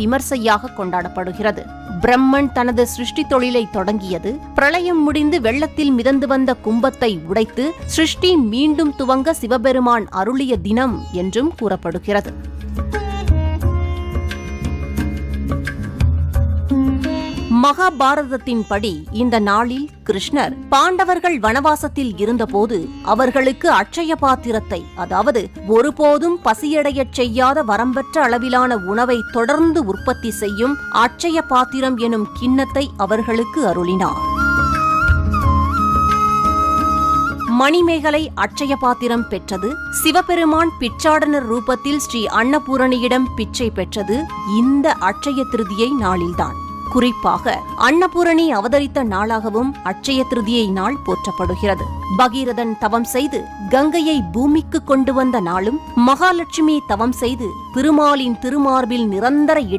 விமர்சையாக கொண்டாடப்படுகிறது. பிரம்மன் தனது சிருஷ்டி தொழிலை தொடங்கியது பிரளயம் முடிந்து வெள்ளத்தில் மிதந்து வந்த கும்பத்தை உடைத்து சிருஷ்டி மீண்டும் துவங்க சிவபெருமான் அருளிய தினம் என்றும் கூறப்படுகிறது. மகாபாரதத்தின்படி இந்த நாளில் கிருஷ்ணர் பாண்டவர்கள் வனவாசத்தில் இருந்தபோது அவர்களுக்கு அட்சய பாத்திரத்தை, அதாவது ஒருபோதும் பசியடையச் செய்யாத வரம்பற்ற அளவிலான உணவை தொடர்ந்து உற்பத்தி செய்யும் அட்சய பாத்திரம் எனும் கிண்ணத்தை அவர்களுக்கு அருளினார். மணிமேகலை அட்சய பாத்திரம் பெற்றது. சிவபெருமான் பிச்சாடனர் ரூபத்தில் ஸ்ரீ அன்னபூரணியிடம் பிச்சை பெற்றது இந்த அட்சய திருதியை நாளில்தான். குறிப்பாக அன்னபூரணி அவதரித்த நாளாகவும் அட்சய திருதியை நாள் போற்றப்படுகிறது. பகீரதன் தவம் செய்து கங்கையை பூமிக்கு கொண்டு வந்த நாளும், மகாலட்சுமி தவம் செய்து திருமாலின் திருமார்பில் நிரந்தர